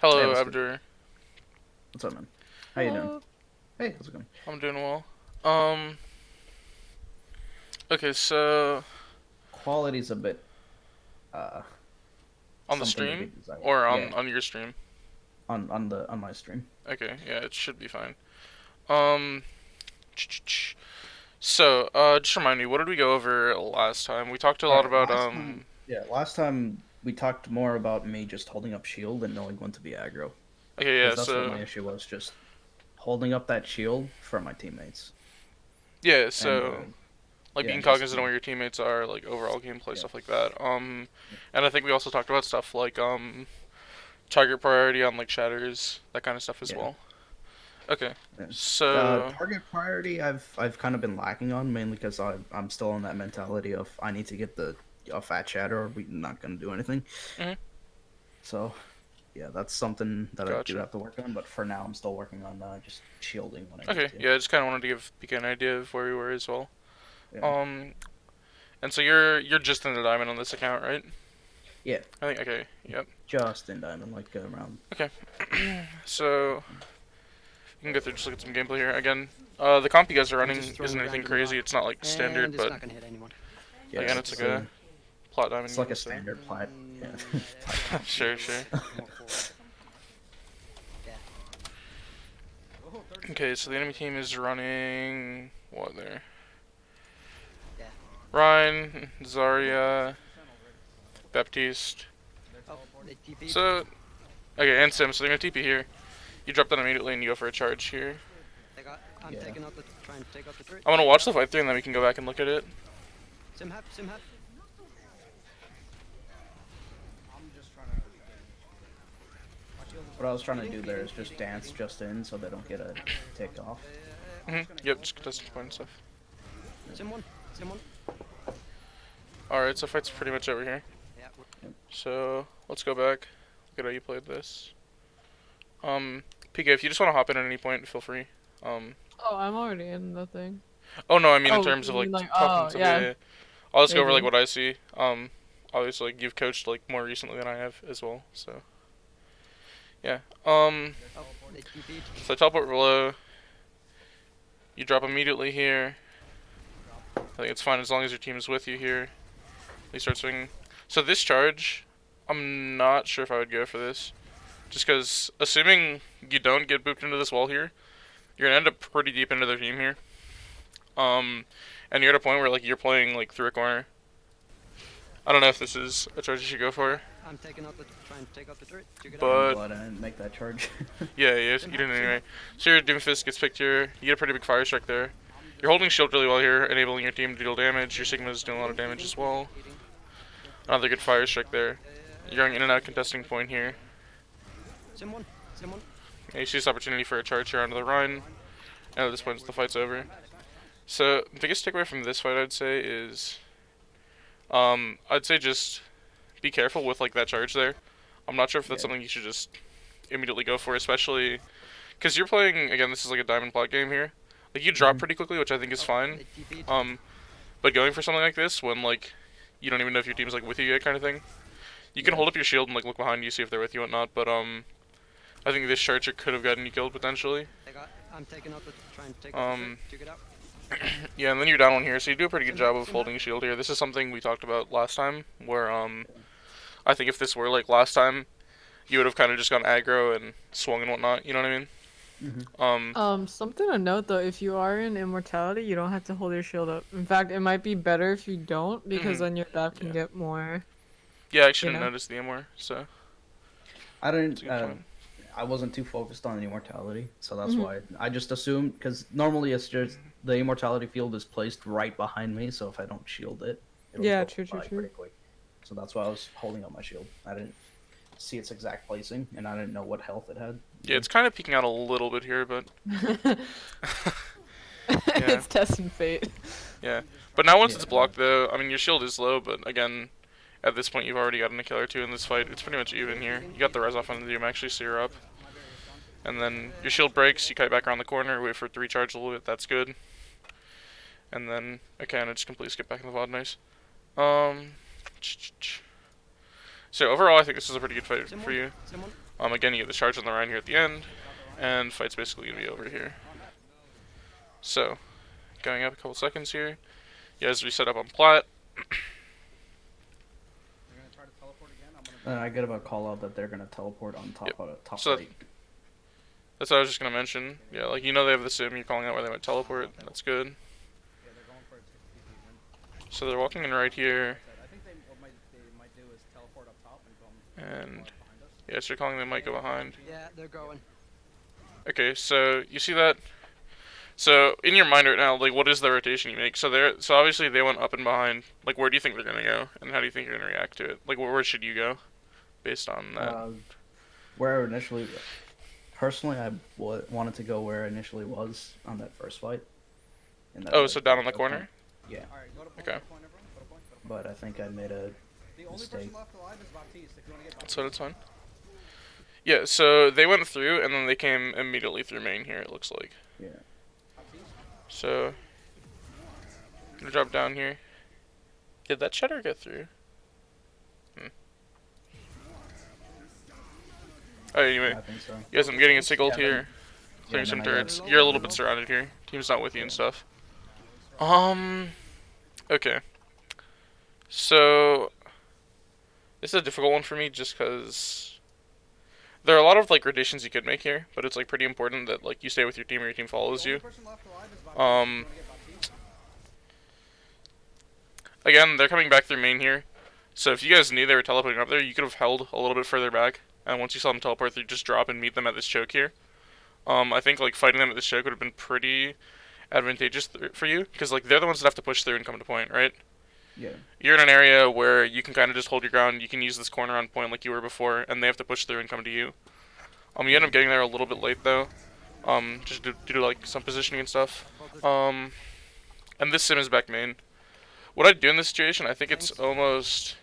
Hey, Hello, what's good? Abdur. What's up, man? How you doing? Hello. Hey, how's it going? I'm doing well. Um, okay, so Quality's a bit, uh, on the something to be stream desired. or on Yeah, on your stream? on my stream. Okay, yeah, it should be fine. Um, just remind me, what did we go over last time? We talked a All lot right, about last time we talked more about me just holding up shield and knowing when to be aggro, Okay, yeah, because that's what so my issue was, just holding up that shield for my teammates. yeah, And so like yeah, being just cognizant of where your teammates are, like overall gameplay yeah, stuff like that. And I think we also talked about stuff like target priority on like shatters, that kind of stuff as yeah. well. Okay, Yeah. so Target priority, I've kind of been lacking on mainly because I'm still on that mentality of I need to get the a fat shatter or we're not gonna do anything. mhm, So yeah, that's something that I do gotcha. have to work on. But for now, I'm still working on just shielding when I need Okay, to. yeah, I just kind of wanted to give Pika an idea of where we were as well. Yeah, Um, and so you're just in the diamond on this account, right? yeah, I think okay, yep. just in diamond, like around. Okay. So you can go through just look at some gameplay here again. The comp you guys are I'm just running throwing isn't a anything random crazy. rock, It's not like and standard, it's but not gonna hit anyone. Yeah, again, it's like a plot diamond it's like game, a so standard plat. Yeah, sure, sure. Yeah. Okay, so the enemy team is running what there? Yeah. Ryan, Zarya, Baptiste. Oh, they TP'd. So okay, and Sim. So they're gonna TP here. You drop that immediately and you go for a charge here. I'm yeah. taking out the trying to take out the turret. I'm gonna watch the fight through and then we can go back and look at it. Sim hap, sim hap. What I was trying to do there is just dance just in so they don't get a tick off. Yep, just contested point and stuff. Sim one, sim one. Alright, so fight's pretty much over here. Yeah. So let's go back. Look at how you played this. PK, if you just want to hop in at any point, feel free. Um, Oh, I'm already in the thing. oh no, I mean in Oh, terms you of mean like like, talking oh, to yeah, yeah. I'll just go over like maybe. what I see. Obviously like, you've coached like more recently than I have as well, so yeah. Oh, they TP'd. So teleport below. You drop immediately here. I think it's fine as long as your team is with you here. They start swinging. So this charge, I'm not sure if I would go for this. Just because, assuming you don't get booped into this wall here, you're gonna end up pretty deep into their team here. And you're at a point where like you're playing like through a corner. I don't know if this is a charge you should go for, I'm taking out the trying to take out the turret. Check it out. I'm but glad I didn't make that charge. yeah, you didn't anyway. So your Doomfist gets picked here. You get a pretty big fire strike there. You're holding shield really well here, enabling your team to deal damage. Your Sigma's doing a lot of damage as well. Another good fire strike there. You're going in and out contesting point here. Sim one, sim one. And you see this opportunity for a charge here onto the run. And at this point, the fight's over. So, the biggest takeaway from this fight, I'd say, is, I'd say just be careful with like that charge there. I'm not sure if that's Yeah. something you should just immediately go for, especially because you're playing again. This is like a diamond plot game here. Like you drop Mhm. pretty quickly, which I think is Oh, fine. they TP'd. But going for something like this when like you don't even know if your team's like with you yet, kind of thing. You can Yeah. hold up your shield and like look behind you, see if they're with you or not. But I think this charger could have gotten you killed potentially. I'm taking out the trying to take out the turret. Check it out. Yeah, and then you're down one here, so you do a pretty good job of holding shield here. This is something we talked about last time, where I think if this were like last time, you would have kind of just gone aggro and swung and whatnot. You know what I mean? Mhm. Something to note though, if you are in immortality, you don't have to hold your shield up. In fact, it might be better if you don't, because Mhm. then your buff can Yeah. get more, Yeah, I actually you didn't know? notice the more, so I that's a didn't. good point. I wasn't too focused on immortality, so that's Hmm. why I just assumed because normally it's just the immortality field is placed right behind me, so if I don't shield it, it'll Yeah, go true, true, by true. pretty quick. So that's why I was holding up my shield. I didn't see its exact placing, and I didn't know what health it had Yeah, either. it's kind of peeking out a little bit here, but yeah, It's testing fate. yeah. But now once Yeah, it's blocked, though, I mean your shield is low, but again, at this point you've already gotten a kill or two in this fight. It's pretty much even here. You got the res off on the Doom actually, so you're up. And then your shield breaks, you kite back around the corner, wait for it to recharge a little bit, that's good. And then, okay, and I just completely skip back in the VOD, nice. Um, so overall I think this is a pretty good fight Sim for one, you. sim one. Again, you get the charge on the Rhine here at the end, and fight's basically gonna be over here. So, going up a couple seconds here. Yeah, as we set up on plat. And I get about call out that they're gonna teleport on top Yep. of top So right. that's what I was just gonna mention. Yeah, like you know they have the sim. You're calling out where they might teleport. That's good. So they're walking in right here. And yeah, so you're calling they might go behind. Yeah, they're going. Okay, so you see that? So in your mind right now, like what is the rotation you make? So obviously they went up and behind. Like where do you think they're gonna go, and how do you think you're gonna react to it? Like where should you go, based on that? Where initially, personally, I wanted to go where I initially was on that first fight. Oh, so down on the corner? Yeah. Okay. But I think I made a mistake. So that's fine. Yeah, so they went through, and then they came immediately through main here, it looks like. Yeah. So, I'm gonna drop down here. Did that shutter get through? Oh, anyway, I think so. yes, I'm getting a signal Yeah, here. Clearing yeah, some then I got turrets. it. You're a little bit surrounded here. Team's not with you and stuff. Okay. So, this is a difficult one for me just because there are a lot of like rotations you could make here, but it's like pretty important that like you stay with your team or your team follows you. Again, they're coming back through main here, so if you guys knew they were teleporting up there, you could have held a little bit further back, and once you saw them teleport through, just drop and meet them at this choke here. I think like fighting them at this choke would have been pretty advantageous for you, because like they're the ones that have to push through and come to point, right? Yeah. You're in an area where you can kind of just hold your ground. You can use this corner on point like you were before, and they have to push through and come to you. You end up getting there a little bit late though, just due to like some positioning and stuff. And this sim is back main. What I'd do in this situation, I think it's almost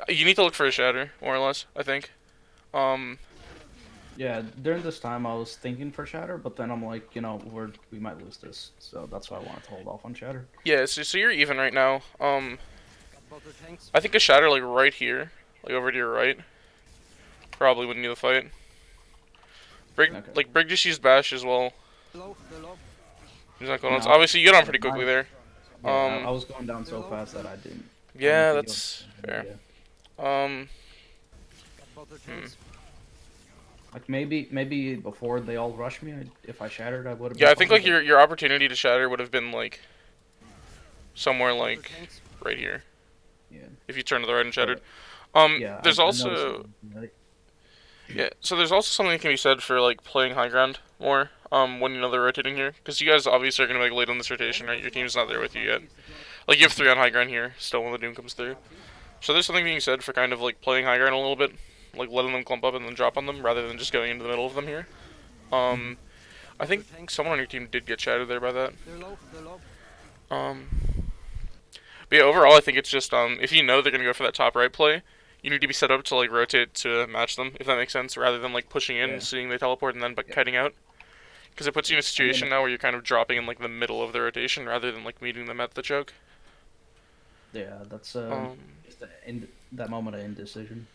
you need to look for a shatter, more or less. I think. Yeah, during this time I was thinking for Shatter, but then I'm like, we might lose this, so that's why I wanted to hold off on Shatter. Yeah, so you're even right now. Both their tanks. I think a shatter like right here, like over to your right, probably wouldn't need the fight. Brig, Okay. like Brig just used bash as well. Low, they're low. He's not going No. on. Obviously, you get on pretty quickly there. Yeah, I was going down so fast that I didn't. Yeah, I didn't that's feel it. fair. Yeah. Both their tanks. Like maybe before they all rushed me, if I shattered, I would have. Yeah, I think like your opportunity to shatter would have been like somewhere Both their like tanks. right here Yeah. if you turn to the right and shattered. Yeah. There's I also noticed it, right? yeah, so there's also something that can be said for like playing high ground more. When you know they're rotating here, because you guys obviously are gonna make late on this rotation, right? Your team's not there with you yet. Like you have 3 on high ground here still when the doom comes through. So there's something being said for kind of like playing high ground a little bit, like letting them clump up and then drop on them rather than just going into the middle of them here. I think someone on your team did get shattered there by that. They're low, they're low. But yeah, overall I think it's just if you know they're gonna go for that top right play, you need to be set up to like rotate to match them, if that makes sense, rather than like pushing in, Yeah. seeing they teleport and then kiting out. Because it puts you in a situation now where you're kind of dropping in like the middle of the rotation rather than like meeting them at the choke. Yeah, that's just that moment of indecision.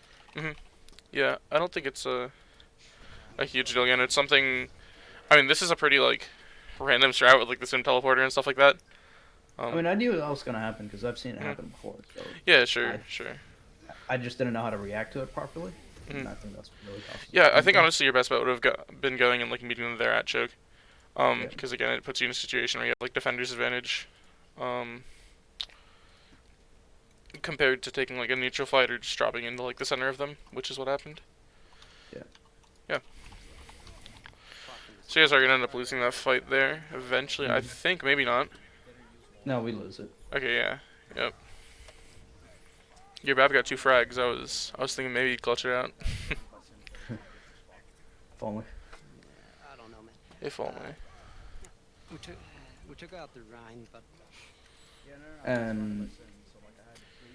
Yeah, I don't think it's a huge deal. Again, it's something. I mean, this is a pretty like random strat with like the sim teleporter and stuff like that. I mean, I knew that was gonna happen because I've seen it happen before. So Yeah, sure. I just didn't know how to react to it properly. Mhm. And I think that's really awesome. Yeah, I think honestly your best bet would have been going and like meeting them there at choke. Because again, it puts you in a situation where you have like defender's advantage. Compared to taking like a neutral fight or just dropping into like the center of them, which is what happened. Yeah. So you guys are gonna end up losing that fight there eventually. I think maybe not. No, we lose it. Okay, yeah, yep. Your Bab got 2 frags. I was thinking maybe you'd clutch it out. If only. I don't know, man. If only. We took out the Rhine, but And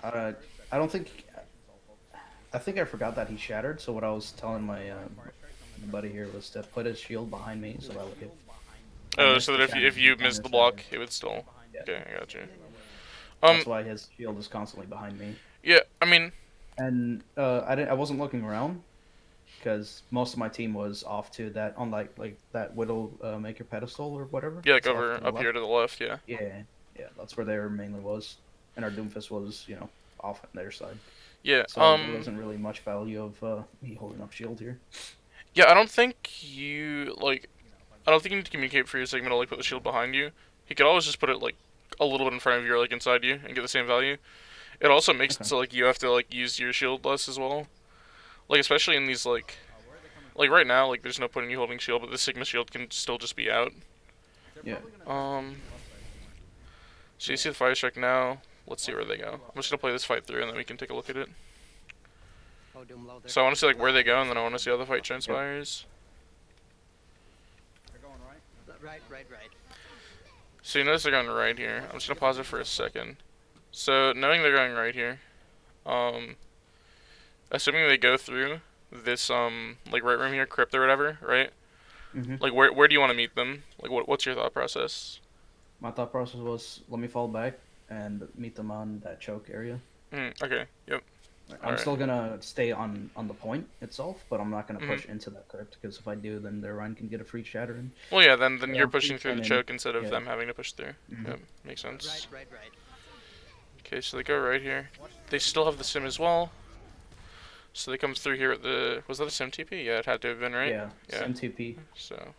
I don't think. I think I forgot that he shattered. So what I was telling my buddy here was to put his shield behind me, so that would. Oh, so that if you missed the block, it would still. Yeah. Okay, I got you. That's why his shield is constantly behind me. Yeah, I mean, And I wasn't looking around, because most of my team was off to that on like that Widow Maker pedestal or whatever. Yeah, like It's off over to the up here left. to the left. Yeah. Yeah, yeah, that's where they mainly was, and our Doomfist was off on their side. Yeah. So there wasn't really much value of me holding up shield here. Yeah. I don't think you like. I don't think you need to communicate for your Sigma to like put the shield behind you. He could always just put it like a little bit in front of you or like inside you and get the same value. It also makes it Okay. so like you have to like use your shield less as well. Like especially in these like right now like there's no point in you holding shield, but the Sigma shield can still just be out. Yeah. So you see the fire strike now. Let's see where they go. I'm just gonna play this fight through and then we can take a look at it. Oh, Doom low there. So I want to see like where they go and then I want to see how the fight transpires. Right. So you notice they're going right here. I'm just gonna pause it for a second. So knowing they're going right here, assuming they go through this like right room here, crypt or whatever, right? Mm-hmm. Like where do you want to meet them? Like what's your thought process? My thought process was let me fall back and meet them on that choke area. Okay. Yep. I'm Alright. still gonna stay on the point itself, but I'm not gonna Mhm. push into that crypt because if I do, then their Ryan can get a free shatter in. Well, yeah. Then Yeah, you're pushing through the and then- choke instead of yeah. them having to push through. Mhm. Yep. Makes sense. Right. Okay. So they go right here. They still have the sim as well. So they come through here at the. Was that a sim TP? Yeah, it had to have been, right? Yeah, Yeah. MTP. So.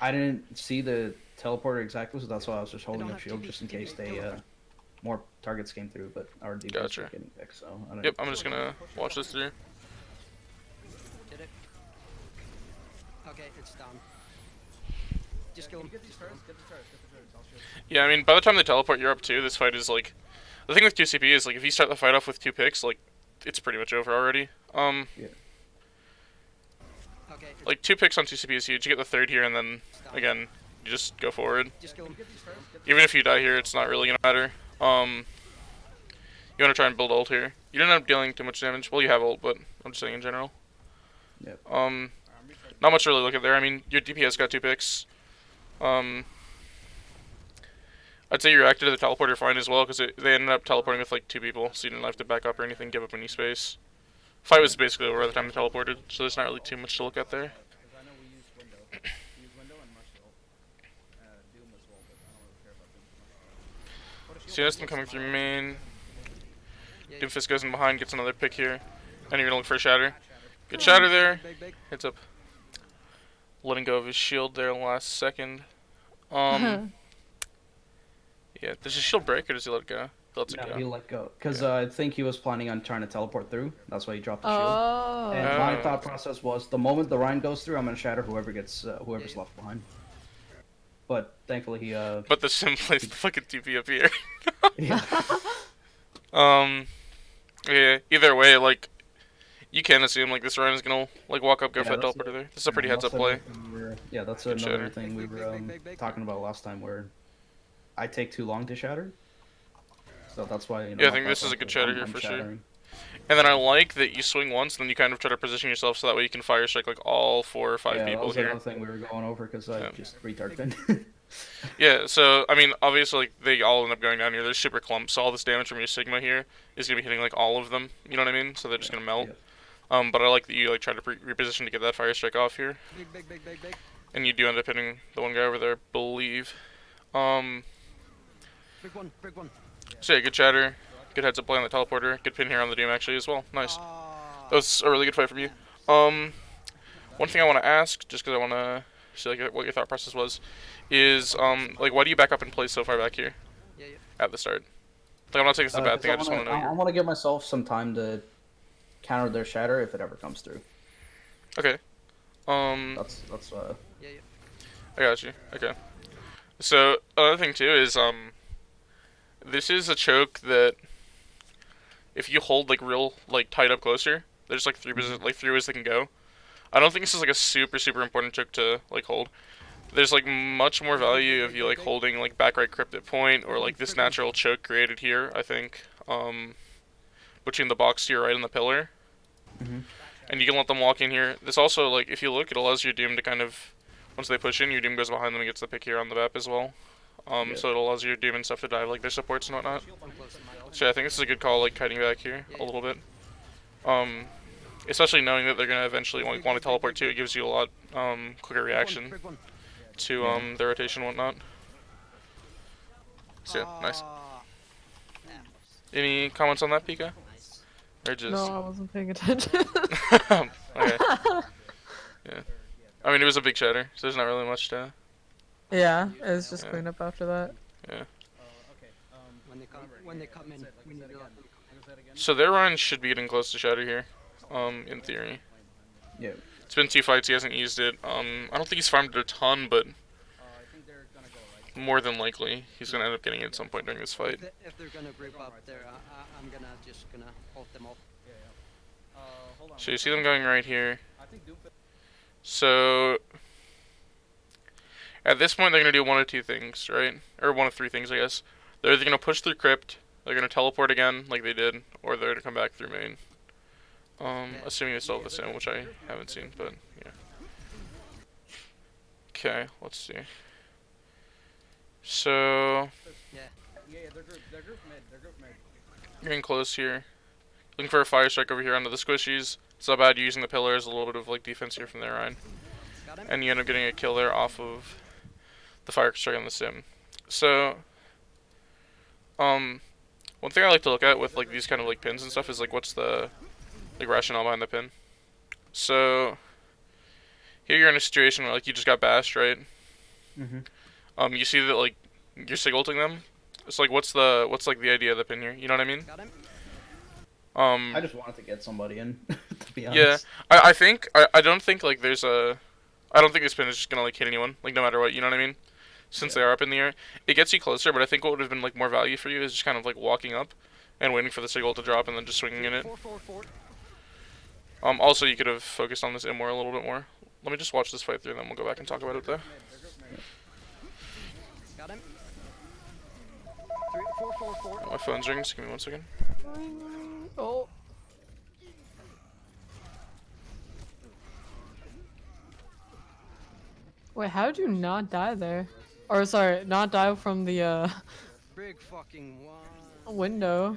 I didn't see the teleporter exactly, so that's why I was just holding don't up have shield TP, just in TP, case they teleport. more targets came through, but our defense Gotcha. was getting picked, so I don't Yep. I'm just gonna watch this through. Did it. Okay, it's down. Just kill him. Yeah, I mean, by the time they teleport, you're up two. This fight is like, the thing with QCP is like, if you start the fight off with 2 picks, like, it's pretty much over already. Okay, it's Like 2 picks on TCP is huge. You get the third here, and then down. again, you just go forward. Just kill him. Even if you die here, it's not really gonna matter. You want to try and build ult here. You don't end up dealing too much damage. Well, you have ult, but I'm just saying in general. Yep. Not much to really look at there. I mean, your DPS got 2 picks. I'd say you reacted to the teleporter fine as well, because they ended up teleporting with like 2 people, so you didn't have to back up or anything, give up any space. Fight was basically over by the time they teleported, so there's not really too much to look at there. So you notice them coming through main. Doomfist goes in behind, gets another pick here. And you're gonna look for a shatter. Good shatter there. Big. Heads up. Letting go of his shield there last second. Yeah, does his shield break or does he let it go? He lets it No, go. he let go because Yeah. I think he was planning on trying to teleport through. That's why he dropped the shield. Oh. And my thought process was the moment the Ryan goes through, I'm gonna shatter whoever's left behind. But thankfully he But the sim plays the fucking TP up here. yeah. Yeah, either way, like, you can assume, like, this Ryan is gonna, like, walk up, go for that that's teleporter there. This is a pretty heads-up that's play. another thing yeah, that's Good another shatter. thing we were Big. talking about last time where I take too long to shatter. So that's why Yeah, I my think this thought is a good process, shatter I'm here for sure. shattering. And then I like that you swing once, then you kind of try to position yourself so that way you can fire strike, like, all 4 or 5 Yeah, that people was here. another thing we were going over because I Yeah. just retard pinned. Yeah, so, I mean, obviously, like, they all end up going down here. They're super clumps, so all this damage from your Sigma here is going to be hitting, like, all of them. You know what I mean? So they're just going to melt. Yeah. But I like that you, like, try to reposition to get that fire strike off here. Big. And you do end up hitting the one guy over there, I believe. Big one. So yeah, good chatter. Good heads up play on the teleporter. Good pin here on the Doom, actually, as well. Nice. Ah, That was a really good fight from you. One thing I want to ask, just because I want to see like what your thought process was, is like why do you back up and play so far back here yeah. at the start? Like I'm not saying it's a bad 'Cause thing. I just want to know. I want to give myself some time to counter their shatter if it ever comes through. Okay. That's Yeah. I got you. Okay. So another thing too is this is a choke that if you hold like real like tight up closer, there's like 3 ways they can go. I don't think this is like a super important choke to like hold. There's like much more value of you like holding like back right crypt at point or like this natural choke created here. I think between the box to your right and the pillar, Mhm. and you can let them walk in here. This also like if you look, it allows your Doom to kind of once they push in, your Doom goes behind them and gets the pick here on the map as well. Yeah. So it allows your Doom and stuff to dive like their supports and whatnot. I'm close to my ult. So yeah, I think this is a good call, like kiting back here a little bit. especially knowing that they're gonna eventually want to teleport too. It gives you a lot quicker reaction Big one. to their rotation and whatnot. So yeah, nice. Ah, that was Any comments on that, Pika? nice. Or just No, I wasn't paying attention. okay. Yeah. I mean, it was a big shatter, so there's not really much to. Yeah, it was just Yeah. cleanup after that. Yeah. When they come in, we need to let them come in. So their run should be getting close to shatter here, in theory. Yeah. It's been 2 fights. He hasn't used it. I don't think he's farmed it a ton, but more than likely he's gonna end up getting it at some point during this fight. If they're gonna group up there, I'm just gonna hold them off. So you see them going right here. So at this point, they're gonna do one of two things, right? Or one of three things, I guess. They're either gonna push through crypt, they're gonna teleport again, like they did, or they're gonna come back through main. Assuming they still have the same, which I haven't seen, but yeah. Okay, let's see. So Yeah. getting close here. Looking for a fire strike over here onto the squishies. It's not bad using the pillars, a little bit of like defense here from their Ryan. Got him. And you end up getting a kill there off of the fire strike on the sim. So one thing I like to look at with like these kind of like pins and stuff is like what's the like rationale behind the pin. So here you're in a situation where like you just got bashed, right? Mm-hmm. You see that like you're sig-ulting them. It's like what's like the idea of the pin here? You know what I mean? Got him. I just wanted to get somebody in, to be honest. Yeah, I don't think like there's a, I don't think this pin is just gonna like hit anyone, like no matter what, you know what I mean? Since they are up in the air, it gets you closer. But I think what would have been like more value for you is just kind of like walking up, and waiting for the signal to drop, and then just swinging in it. 4. Also you could have focused on this Immor a little bit more. Let me just watch this fight through, and then we'll go back and talk about it though. Got him. 4. My phone's ringing. So give me 1 second. Oh. Wait, how did you not die there? Or sorry, not die from the Big fucking one. window.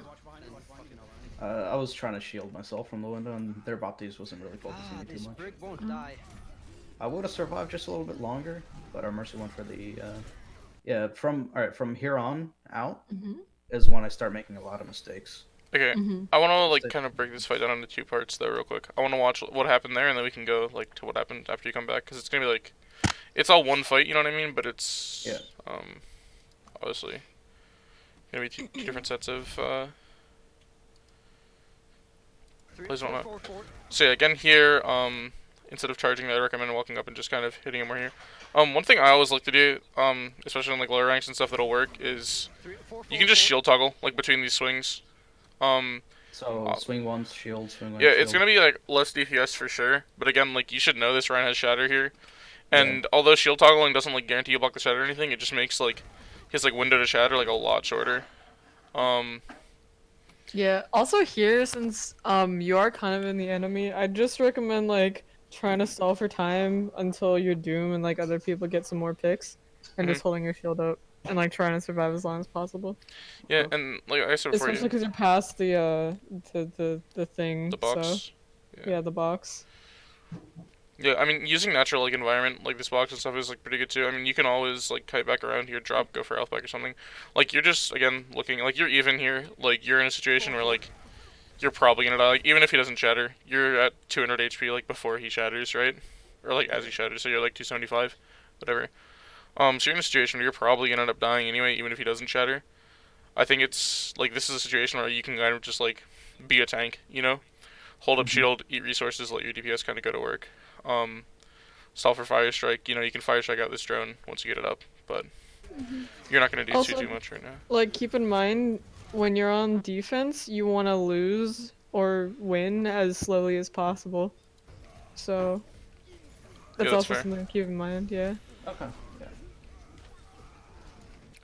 I was trying to shield myself from the window, and their Baptiste wasn't really focusing me This too much. brig won't die. I would have survived just a little bit longer, but our Mercy went for the yeah. From here on out is when I start making a lot of mistakes. Okay, I want to like kind of break this fight down into 2 parts though, real quick. I want to watch what happened there, and then we can go like to what happened after you come back, because it's gonna be like, it's all one fight, you know what I mean? But it's obviously gonna be two different sets of plays and whatnot. 4. So yeah, again here, instead of charging, I recommend walking up and just kind of hitting him right here. One thing I always like to do, especially in like lower ranks and stuff that'll work, is you can just shield toggle like between these swings. So swing once, shield, swing once. Yeah, shield. it's gonna be like less DPS for sure, but again, like you should know this Ryan has shatter here, and although shield toggling doesn't like guarantee you block the shatter or anything, it just makes like his like window to shatter like a lot shorter. Yeah. Also here, since you are kind of in the enemy, I'd just recommend like trying to stall for time until you're doom and like other people get some more picks, and just holding your shield up and like trying to survive as long as possible. Yeah, and like I said before, Especially because you're past the thing. the box. So, yeah, the box. Yeah, I mean, using natural like environment like this box and stuff is like pretty good too. I mean, you can always like kite back around here, drop, go for health back or something. Like you're just again looking like you're even here. Like you're in a situation where like you're probably gonna die. Like even if he doesn't shatter, you're at 200 HP like before he shatters, right? Or like as he shatters, so you're like 275, whatever. So you're in a situation where you're probably gonna end up dying anyway, even if he doesn't shatter. I think it's like this is a situation where you can kind of just like be a tank, you know, hold up shield, eat resources, let your DPS kind of go to work. Stall for fire strike. You know, you can fire strike out this drone once you get it up, but you're not gonna do Also, too much right now. Like, keep in mind, when you're on defense, you want to lose or win as slowly as possible. So, that's that's also fair. something to keep in mind, yeah. Okay. Yeah.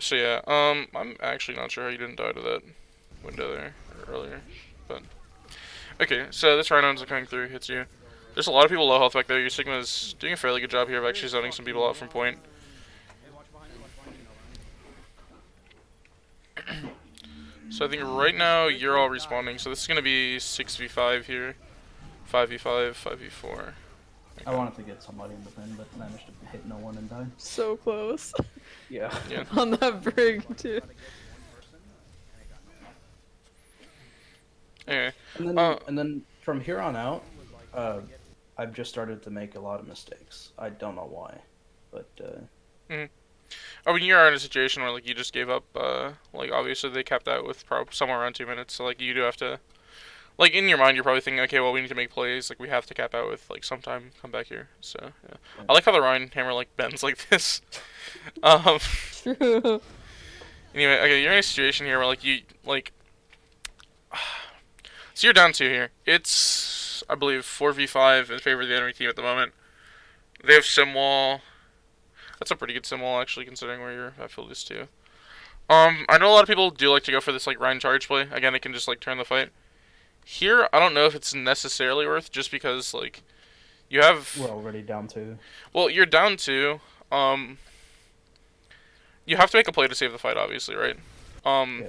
So yeah, I'm actually not sure how you didn't die to that window there earlier, but okay. So this Rhino ends up coming through, hits you. There's a lot of people low health back there. Your Sigma's doing a fairly good job here of actually zoning some people out from point. So I think right now you're all respawning. So this is gonna be 6v5 here 5v5, 5v4. I wanted to get somebody in the pin, but managed to hit no one and die. So close. Yeah. Yeah. On that brig, too. Anyway. And then from here on out, I've just started to make a lot of mistakes. I don't know why, but I mean, you're in a situation where like you just gave up. Like obviously they capped out with somewhere around 2 minutes. So like you do have to, like in your mind, you're probably thinking, okay, well we need to make plays. Like we have to cap out with like sometime come back here. So yeah, I like how the Rhine hammer like bends like this. True. Anyway, okay, you're in a situation here where like you like. So you're down 2 here. It's I believe 4v5 in favor of the enemy team at the moment. They have sim wall. That's a pretty good sim wall actually, considering where your backfield is too. I know a lot of people do like to go for this like Rhine charge play. Again, it can just like turn the fight. Here, I don't know if it's necessarily worth, just because like you have. we're already down 2. Well, you're down 2. You have to make a play to save the fight, obviously, right? Yeah.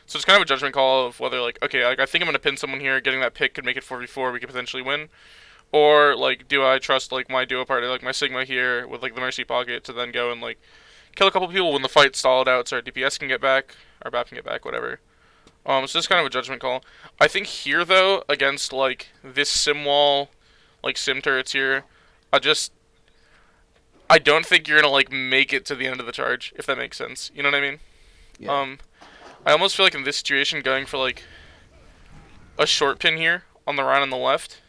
So it's kind of a judgment call of whether like, okay, like I think I'm gonna pin someone here. Getting that pick could make it 4v4. We could potentially win. Or like, do I trust like my duo party, like my Sigma here with like the Mercy pocket to then go and like kill a couple people when the fight's stalled out, so our DPS can get back, our BAP can get back, whatever. So it's kind of a judgment call. I think here though, against like this sim wall, like sim turrets here, I don't think you're gonna like make it to the end of the charge, if that makes sense. You know what I mean? Yeah. I almost feel like in this situation, going for like a short pin here on the Rhine on the left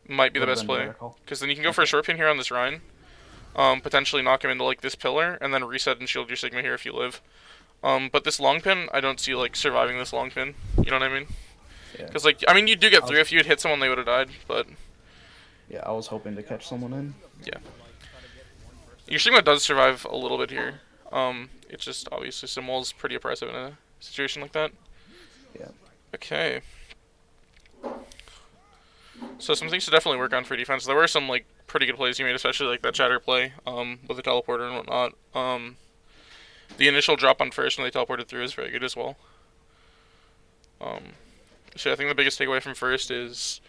might be the best play, because then you can go for a short pin here on this Rhine, potentially knock him into like this pillar, and then reset and shield your Sigma here if you live. But this long pin, I don't see like surviving this long pin. You know what I mean? Yeah. Because like, I mean, you do get through. If you had hit someone, they would have died. But Yeah, I was hoping to catch someone in. yeah, your Sigma does survive a little bit here. It's just obviously Simwall's pretty oppressive in a situation like that. Yeah. Okay. So some things to definitely work on for defense. There were some like pretty good plays you made, especially like that shatter play, with the teleporter and whatnot. The initial drop on first when they teleported through is very good as well. So I think the biggest takeaway from first is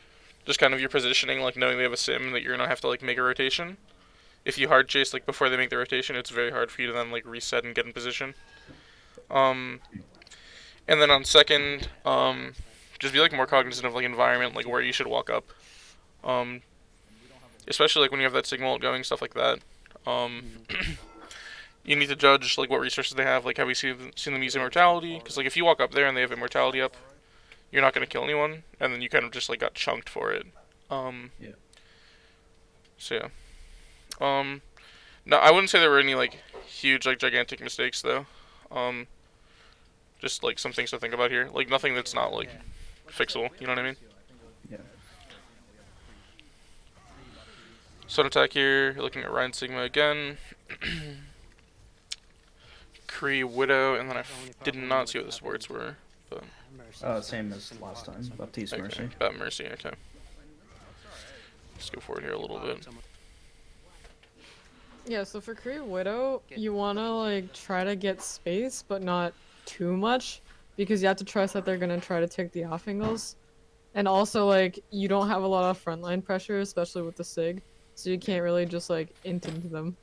just kind of your positioning, like knowing they have a sim that you're gonna have to like make a rotation. If you hard chase like before they make the rotation, it's very hard for you to then like reset and get in position. And then on second, just be like more cognizant of like environment, like where you should walk up. Especially like when you have that signal going, stuff like that. You need to judge like what resources they have. Like, have we seen them use immortality? Because like if you walk up there and they have immortality up, you're not gonna kill anyone, and then you kind of just like got chunked for it. Yeah. So yeah. No, I wouldn't say there were any like huge like gigantic mistakes though. Just like some things to think about here. Like nothing that's not like fixable. You know what I mean? Yeah. Sun attack here. You're looking at Ryan Sigma again. Kree Widow, and then I did not see what the sports were, but Same as last time. Baptiste okay. Mercy. Bat Mercy. Okay. Let's go forward here a little bit. Yeah, so for Kree Widow, you wanna like try to get space, but not too much, because you have to trust that they're gonna try to take the off angles. And also like you don't have a lot of frontline pressure, especially with the Sig, so you can't really just like int into them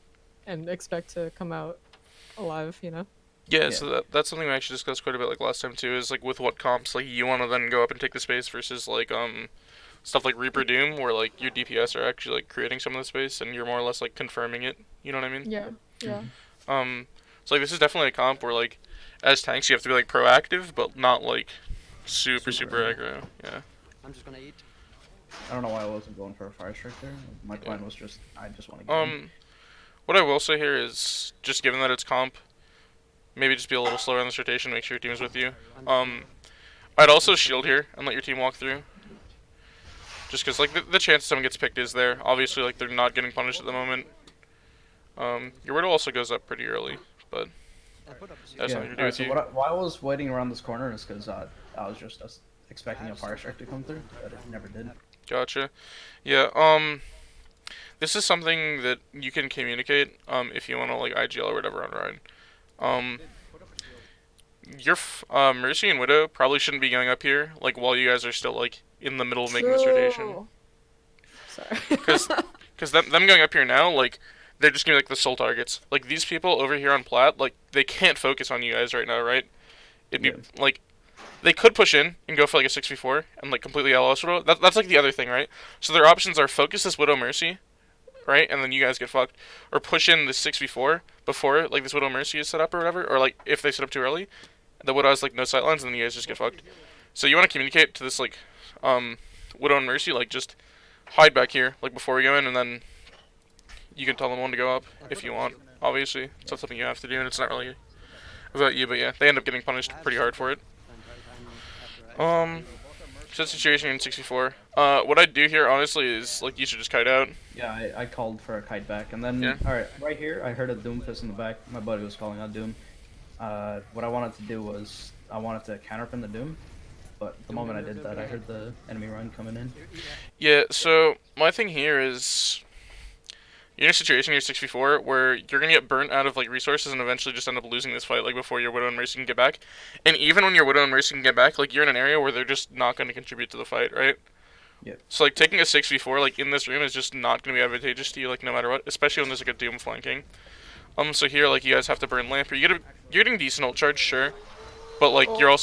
and expect to come out alive, you know? Yeah, so that's something we actually discussed quite a bit like last time too, is like with what comps like you want to then go up and take the space versus like stuff like Reaper Doom, where like your DPS are actually like creating some of the space and you're more or less like confirming it. You know what I mean? Yeah, yeah. So like this is definitely a comp where like as tanks you have to be like proactive, but not like super aggro. Yeah. I'm just gonna eat. I don't know why I wasn't going for a fire strike there. My plan was just, I just want to get in. What I will say here is, just given that it's comp, maybe just be a little slower on this rotation, make sure your team is with you. I'd also shield here and let your team walk through. Just because, like, the chance someone gets picked is there. Obviously, like, they're not getting punished at the moment. Your widow also goes up pretty early, but that's nothing to do with so you. why I was waiting around this corner is because I was just expecting a fire strike to come through, but it never did. Gotcha. Yeah, this is something that you can communicate, if you want to, like, IGL or whatever on Ryan. Your Mercy and Widow probably shouldn't be going up here, like, while you guys are still, like, in the middle of making this rotation. True. Sorry. Because them going up here now, like, they're just gonna be like the sole targets. Like, these people over here on plat, like, they can't focus on you guys right now, right? It'd be like, they could push in and go for like a 6v4 and like completely LOS Widow. That's like the other thing, right? So their options are focus this Widow Mercy, right? And then you guys get fucked. Or push in the 6v4 before like this Widow Mercy is set up or whatever. Or like if they set up too early, the Widow has like no sightlines and then you guys just get fucked. So you want to communicate to this like Widow and Mercy, like just hide back here like before we go in, and then you can tell them when to go up if you want. Obviously, it's not something you have to do, and it's not really about you, but yeah, they end up getting punished pretty hard for it. Set situation in 64. What I'd do here, honestly, is, like, you should just kite out. Yeah, I called for a kite back, and then, Yeah. alright, right here, I heard a Doomfist in the back. My buddy was calling out Doom. What I wanted to do was, I wanted to counterpin the Doom, but the moment I did that, I heard the enemy run coming in. Yeah, so, my thing here is, you're in a situation, you're 64, where you're gonna get burnt out of, like, resources and eventually just end up losing this fight, like, before your Widow and Mercy can get back. And even when your Widow and Mercy can get back, like, you're in an area where they're just not gonna contribute to the fight, right? Yeah. So, like, taking a 6v4, like, in this room is just not gonna be advantageous to you, like, no matter what, especially when there's, like, a Doom flanking. So here, like, you guys have to burn Lamp. You're getting decent ult charge, sure, but, like, you're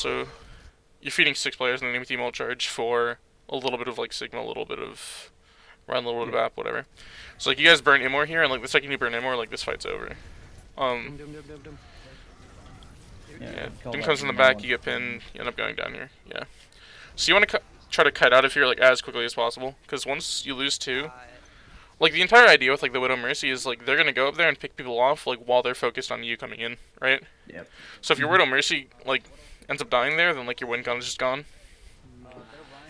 feeding 6 players in the enemy team ult charge for a little bit of, like, Sigma, a little bit of Run, a little bit of App, whatever. So, like, you guys burn Immor here, and, like, the second you burn Immor, like, this fight's over. Yeah, Doom comes in the back, you get pinned, you end up going down here, yeah. So you want to try to kite out of here, like, as quickly as possible, because once you lose 2, like, the entire idea with, like, the Widow Mercy is, like, they're going to go up there and pick people off, like, while they're focused on you coming in, right? Yep. So if your Widow Mercy, like, ends up dying there, then, like, your win con is just gone.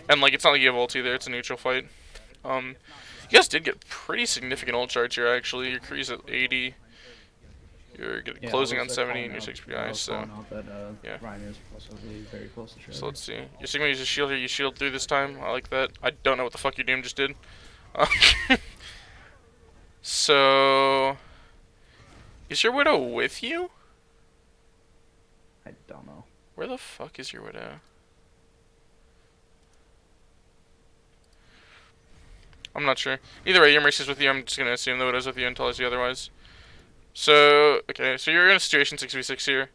And, like, it's not like you have ulti there, it's a neutral fight. You guys did get pretty significant ult charge here, actually. Your Kree's at 80. You're closing on 70 and your 6 PI, so yeah. Ryan is possibly very close to Shredder. So let's see. Your Sigma uses shield here, you shield through this time. I like that. I don't know what the fuck your Doom just did. So, is your Widow with you? I don't know. Where the fuck is your Widow? I'm not sure. Either way, your Mercy's with you. I'm just gonna assume the Widow's with you until I see otherwise. So, okay, so you're in a situation 6v6 here.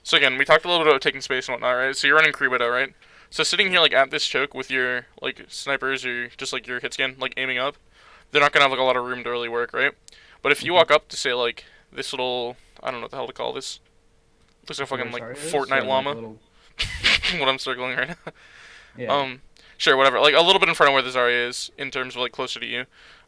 So again, we talked a little bit about taking space and whatnot, right? So you're running Kree Widow, right? So sitting here, like, at this choke with your, like, snipers or just, like, your hit scan, like, aiming up, they're not gonna have, like, a lot of room to really work, right? But if you walk up to, say, like, this little, I don't know what the hell to call this. Looks like a fucking, like, Fortnite llama. What I'm circling right now. Yeah. Sure, whatever. Like, a little bit in front of where the Zarya is, in terms of, like, closer to you.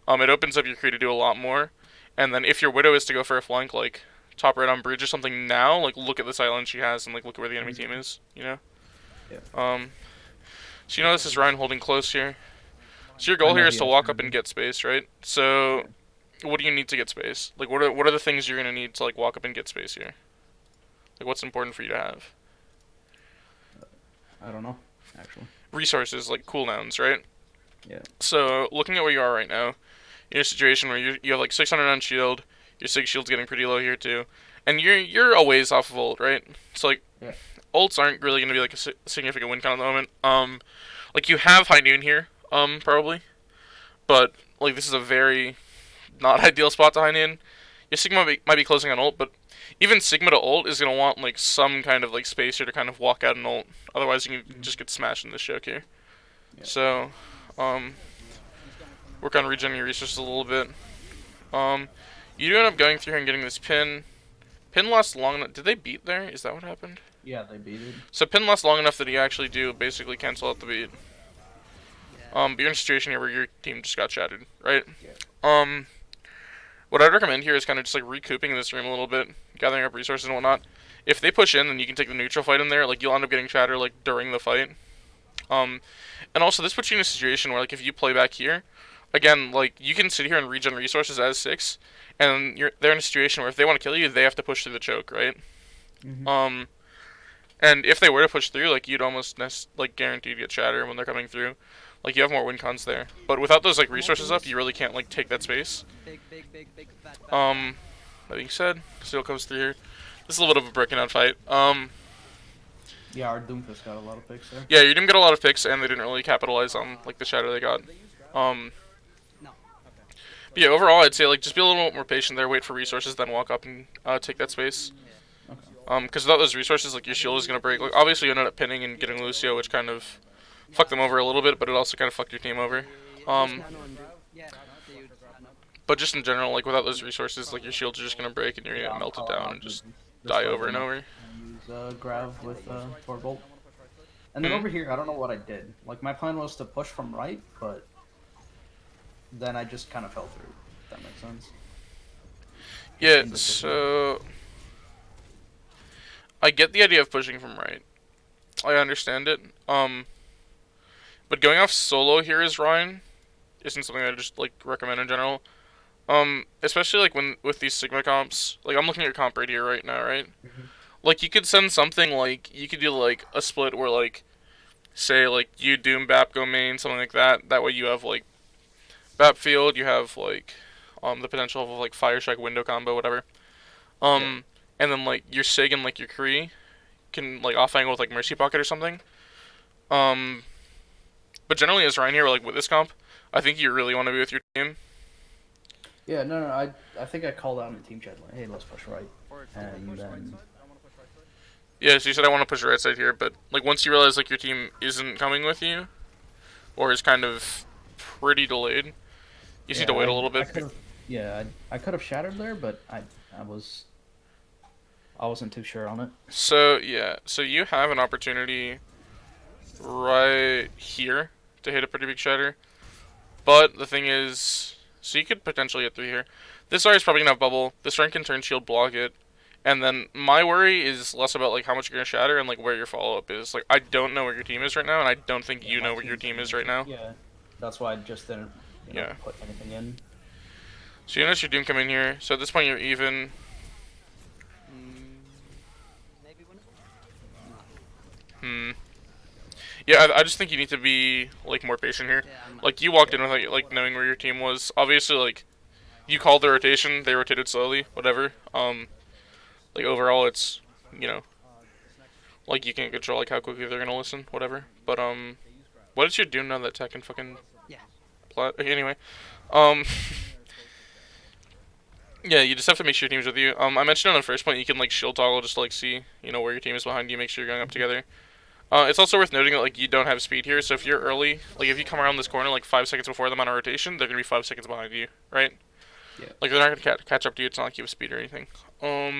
It opens up your Kree to do a lot more. And then if your Widow is to go for a flank, like, top right on bridge or something now, like, look at the silence she has and, like, look at where the enemy team is, you know? Yeah. So you know this is Ryan holding close here. So your goal here is to walk up and get space, right? So, what do you need to get space? Like, what are the things you're gonna need to, like, walk up and get space here? Like, what's important for you to have? I don't know, actually. Resources, like cooldowns, right? Yeah. So, looking at where you are right now, you're in a situation where you have like 600 on shield, your Sig shield's getting pretty low here too, and you're a ways off of ult, right? So like, ults aren't really gonna be like a significant win con at the moment. Like you have High Noon here, probably, but like this is a very not ideal spot to High Noon. Your Sigma might be closing on ult, but even Sigma to ult is gonna want like some kind of like space here to kind of walk out and ult. Otherwise, you can just get smashed in this choke here. Yeah. So, work on regenerating your resources a little bit. You do end up going through here and getting this pin. Pin lasts long enough. Did they beat there? Is that what happened? Yeah, they beat it. So pin lasts long enough that you actually do basically cancel out the beat. But you're in a situation here where your team just got shattered, right? Yeah. What I'd recommend here is kind of just like recouping this room a little bit, gathering up resources and whatnot. If they push in, then you can take the neutral fight in there. Like you'll end up getting shattered like during the fight. And also this puts you in a situation where like if you play back here, again like you can sit here and regen resources as 6, and they're in a situation where if they want to kill you, they have to push through the choke, right? Mm-hmm. And if they were to push through, like you'd almost like guaranteed get shattered when they're coming through. Like you have more win cons there, but without those like resources up, you really can't like take that space. That being said, Seal comes through here. This is a little bit of a breaking out fight. Yeah, our Doomfist got a lot of picks there. Yeah, you didn't get a lot of picks, and they didn't really capitalize on like the shadow they got. Um, No. but yeah, overall, I'd say like just be a little bit more patient there, wait for resources, then walk up and take that space. Because without those resources, like your shield is gonna break. Like obviously, you ended up pinning and getting Lucio, which kind of fucked them over a little bit, but it also kind of fucked your team over. But just in general, like without those resources, like your shields are just gonna break and you're gonna get melted down and just die over and over. Use Grav with Torbolt. And then over here, I don't know what I did. Like my plan was to push from right, but then I just kind of fell through. If that makes sense. Yeah, so I get the idea of pushing from right. I understand it. But going off solo here as Ryan isn't something I just like recommend in general. Especially like when with these Sigma comps, like I'm looking at comp right here right now, right? Like you could send something like you could do like a split where like say like you Doom Bap go main, something like that. That way you have like Bap field, you have like the potential of like Fire Strike window combo, whatever. And then like your Sig and like your Kree can like off angle with like Mercy Pocket or something. But generally as Ryan here, like with this comp, I think you really want to be with your team. Yeah, no, I think I called out in the team chat like, hey, let's push right, and then. Yeah, so you said I want to push the right side here, but like once you realize like your team isn't coming with you, or is kind of pretty delayed, you just need to wait a little bit. I could have shattered there, but I wasn't too sure on it. So yeah, so you have an opportunity right here to hit a pretty big shatter, but the thing is, so you could potentially get through here. This area is probably gonna have bubble. This rank can turn shield, block it. And then my worry is less about like how much you're gonna shatter and like where your follow up is. Like I don't know where your team is right now, and I don't think you know where your team is right now. Yeah, that's why I just didn't put anything in. So you notice your Doom come in here. So at this point you're even. Yeah, I just think you need to be like more patient here. Like you walked in with like knowing where your team was. Obviously, like you called the rotation, they rotated slowly, whatever. Like overall, it's like you can't control like how quickly they're gonna listen, whatever. But what did you do now that tech can fucking plot? Okay, anyway, yeah, you just have to make sure your team's with you. I mentioned on the first point you can like shield toggle just to like see where your team is behind you, make sure you're going up together. It's also worth noting that like you don't have speed here, so if you're early, like if you come around this corner like 5 seconds before them on a rotation, they're gonna be 5 seconds behind you, right? Yeah. Like they're not gonna catch up to you. It's not like you have speed or anything. So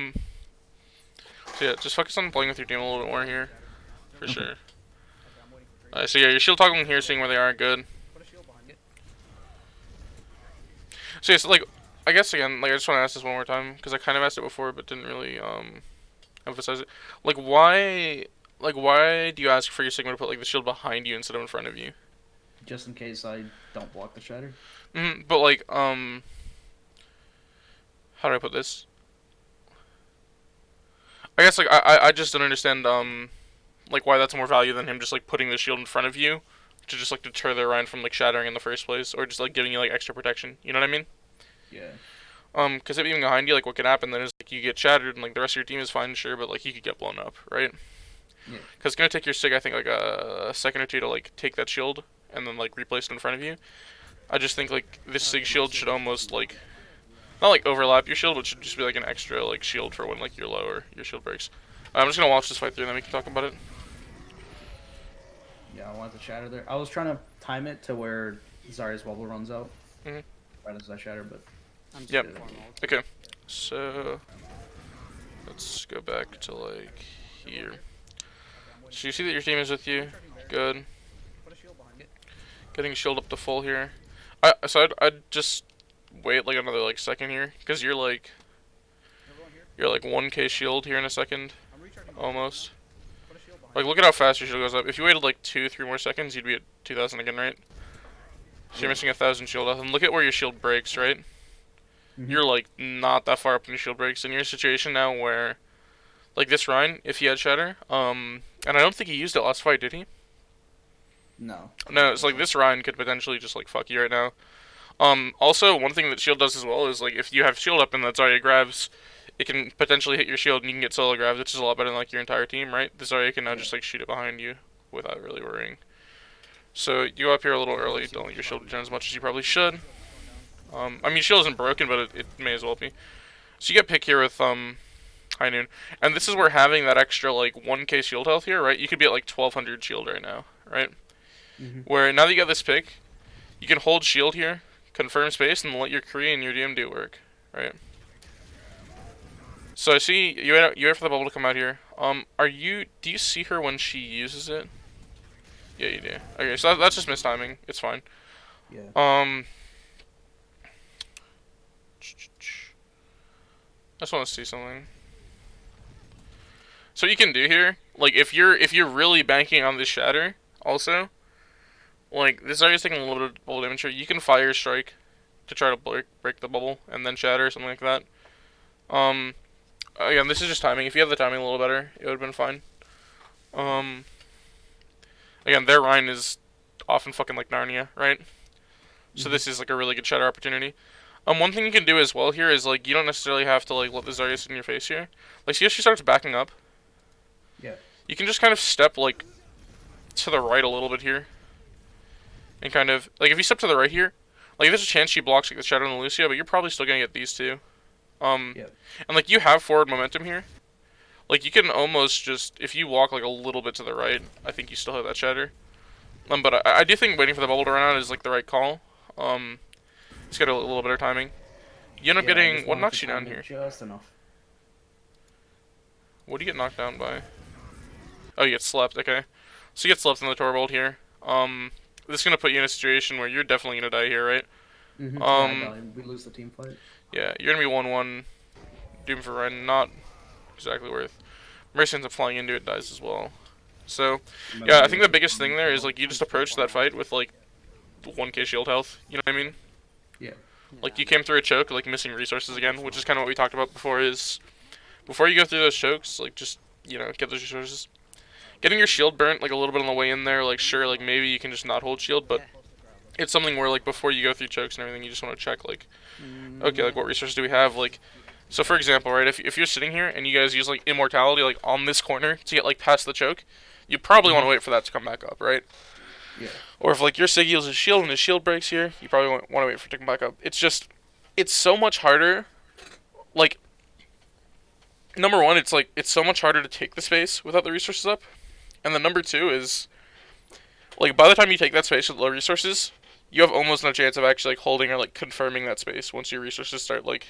yeah, just focus on playing with your team a little bit more here, for sure. So yeah, your shield toggling here, seeing where they are, good. So yeah, so like, I guess again, like I just want to ask this one more time because I kind of asked it before, but didn't really emphasize it. Like why do you ask for your Sigma to put like the shield behind you instead of in front of you? Just in case I don't block the shatter. But like how do I put this? I guess like I just don't understand like why that's more value than him just like putting the shield in front of you to just like deter their Ryan from like shattering in the first place, or just like giving you like extra protection. You know what I mean? Yeah. Because if being behind you, like what could happen then is like you get shattered and like the rest of your team is fine, sure, but like you could get blown up, right? Yeah. Because it's gonna take your Sig I think like a second or two to like take that shield and then like replace it in front of you. I just think like this Sig shield should almost like not like overlap your shield, but should just be like an extra like shield for when like you're low or your shield breaks. I'm just gonna watch this fight through and then we can talk about it. Yeah, I wanted to shatter there. I was trying to time it to where Zarya's bubble runs out. Right as I shatter, but yep. Okay. So let's go back to like here. So you see that your team is with you. Good. Getting shield up to full here. I'd just wait like another like second here, because you're like 1k shield here in a second, almost. Like look at how fast your shield goes up. If you waited like 2-3 more seconds, you'd be at 2,000 again, right? So you're missing 1,000 shield health, and look at where your shield breaks, right? You're like not that far up in your shield breaks, and you're in a situation now where, like this Ryan, if he had shatter, and I don't think he used it last fight, did he? no. No, it's like this Ryan could potentially just like fuck you right now. Also, one thing that shield does as well is like if you have shield up and that Zarya grabs, it can potentially hit your shield and you can get solo grabs, which is a lot better than like your entire team, right? The Zarya can now just like shoot it behind you without really worrying. So you go up here a little early, don't let your shield regen as much as you probably should. I mean, your shield isn't broken, but it may as well be. So you get pick here with High Noon, and this is where having that extra like 1k shield health here, right? You could be at like 1200 shield right now, right? Where now that you got this pick, you can hold shield here, confirm space, and let your Kree and your DM do work, right? So I see you wait for the bubble to come out here. Do you see her when she uses it? Yeah, you do. Okay, so that's just mistiming. It's fine. Yeah. I just want to see something. So what you can do here, like if you're really banking on this shatter, also, like this Zarya's taking a little bit of bubble damage here. You can fire strike to try to break the bubble and then shatter, something like that. Again, this is just timing. If you have the timing a little better, it would have been fine. Again, their Rhine is often fucking like Narnia, right? So this is like a really good shatter opportunity. One thing you can do as well here is like you don't necessarily have to like let the Zarya sit in your face here. Like see how she starts backing up? Yeah. You can just kind of step like to the right a little bit here. And kind of like if you step to the right here, like there's a chance she blocks like the Shadow and the Lucia, but you're probably still gonna get these two. And like you have forward momentum here. Like you can almost just if you walk like a little bit to the right, I think you still have that shatter. But I do think waiting for the bubble to run out is like the right call. It's got a little better timing. You end up getting what knocks you down here? Just enough. What do you get knocked down by? Oh, you get slept. Okay, so you get slept in the Torvald here. This is gonna put you in a situation where you're definitely gonna die here, right? We lose the team fight. Yeah, you're gonna be 1-1. Doom for Ren, not exactly worth. Mercy ends up flying into it, dies as well. So, yeah, I think the biggest thing there is like you just approach that fight with like 1k shield health. You know what I mean? Yeah. Like you came through a choke, like missing resources again, which is kind of what we talked about before. Is before you go through those chokes, like just get those resources. Getting your shield burnt like a little bit on the way in there, like sure, like maybe you can just not hold shield, but it's something where like before you go through chokes and everything, you just want to check like, okay, like what resources do we have? Like, so for example, right, if you're sitting here and you guys use like immortality like on this corner to get like past the choke, you probably want to wait for that to come back up, right? Yeah. Or if like your Sig heals his shield and his shield breaks here, you probably want to wait for it to come back up. It's so much harder. Like, number one, it's so much harder to take the space without the resources up. And then number two is, like, by the time you take that space with low resources, you have almost no chance of actually, like, holding or, like, confirming that space once your resources start, like,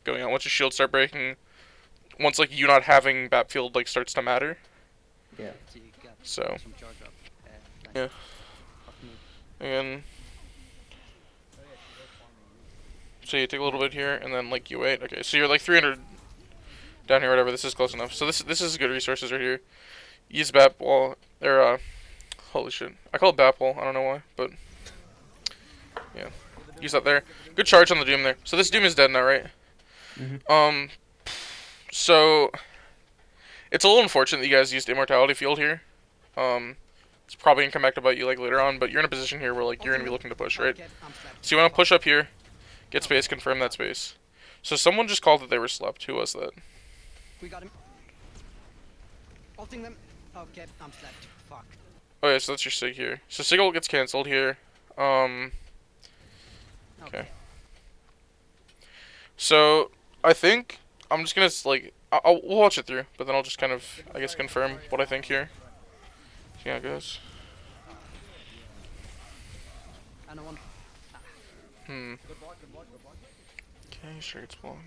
going out. Once your shields start breaking, once, like, you not having Batfield, like, starts to matter. Yeah. So, yeah. And so you take a little bit here, and then, like, you wait. Okay, so you're, like, 300 down here, whatever. This is close enough. So this is good resources right here. Use Bat Wall, or, holy shit. I call it Bat Wall, I don't know why, but, yeah. Use that there. Good charge on the Doom there. So this Doom is dead now, right? So, it's a little unfortunate that you guys used Immortality Field here. It's probably gonna come back to bite you, like, later on, but you're in a position here where, like, you're gonna be looking to push, right? So you wanna push up here, get space, confirm that space. So someone just called that they were slept. Who was that? We got him. Ulting them. Okay, I'm slept. Fuck. Oh yeah, so that's your Sig here. So Sigil gets cancelled here. Okay. So I think I'm just gonna like we'll watch it through, but then I'll just kind of I guess confirm what I think here. See how it goes. Okay, sure it's blown.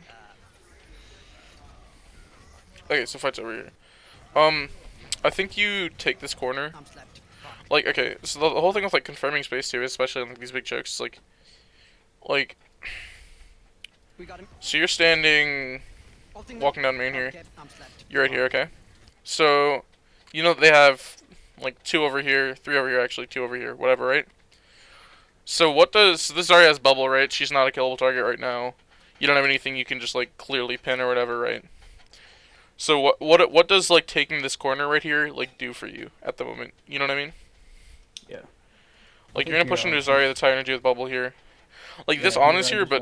Okay, so fight's over here. I think you take this corner. Like, okay, so the whole thing with, like, confirming space, too, especially on, like, these big chokes, like, so you're standing, walking down main here. You're right here, okay? So, they have, like, 2 over here, 3 over here, actually, 2 over here, whatever, right? So this Zarya has bubble, right? She's not a killable target right now. You don't have anything you can just, like, clearly pin or whatever, right? So what does like taking this corner right here like do for you at the moment? You know what I mean? Yeah. Like you're gonna push into Zarya that's high energy with bubble here. Like this on is here, but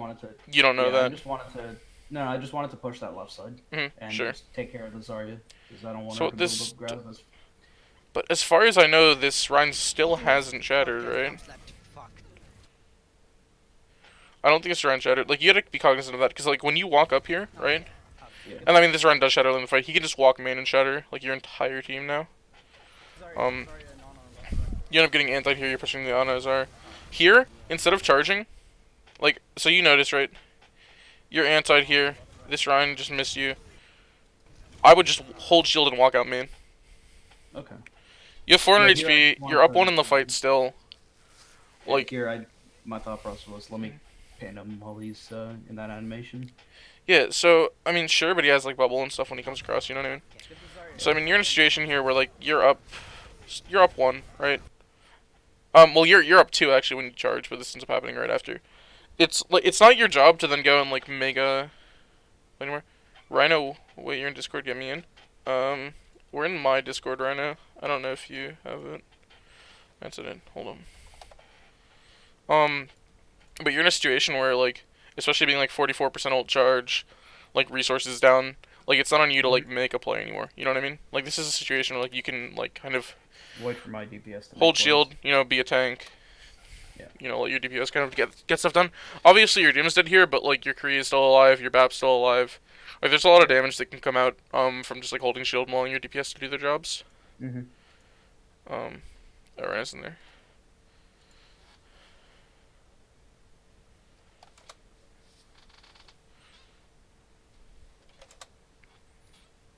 you don't know that. I just wanted to No, I just wanted to push that left side and Sure. just take care of the Zarya because I don't want So her to build this, up grab us. but as far as I know, this Rhine still hasn't shattered, Okay, right? I'm slapped. Fuck. I don't think it's Rhine shattered. Like, you gotta be cognizant of that, because, like, when you walk up here, right? Yeah. And I mean, this Rhine does shatter in the fight. He can just walk main and shatter, like, your entire team now. You end up getting anti here, you're pushing the Ana Azar. Here, instead of charging, like, so you notice, right? You're anti here. This Rhine just missed you. I would just hold shield and walk out main. Okay. You have 400 Yeah, here HP, I you're up want one in the fight still. Like, here, my thought process was let me pin him while he's in that animation. yeah, so, I mean, sure, but he has, like, bubble and stuff when he comes across, you know what I mean? So, I mean, you're in a situation here where, like, you're up one, right? Well, you're up two, actually, when you charge, but this ends up happening right after. It's, like, it's not your job to then go and, like, mega... Anywhere. Rhino, wait, you're in Discord, get me in. We're in my Discord right now. I don't know if you have it. That's it in. Hold on. But you're in a situation where, like, especially being, like, 44% ult charge, like, resources down, like, it's not on you to, like, make a play anymore. You know what I mean? Like, this is a situation where, like, you can, like, kind of Wait for my DPS to hold make shield, plays. you know, be a tank. Yeah. You know, let your DPS kind of get stuff done. Obviously, your Doom's dead here, but, like, your Kree is still alive, your Bap's still alive. Like, there's a lot of damage that can come out, from just, like, holding shield and allowing your DPS to do their jobs. Alright, in there.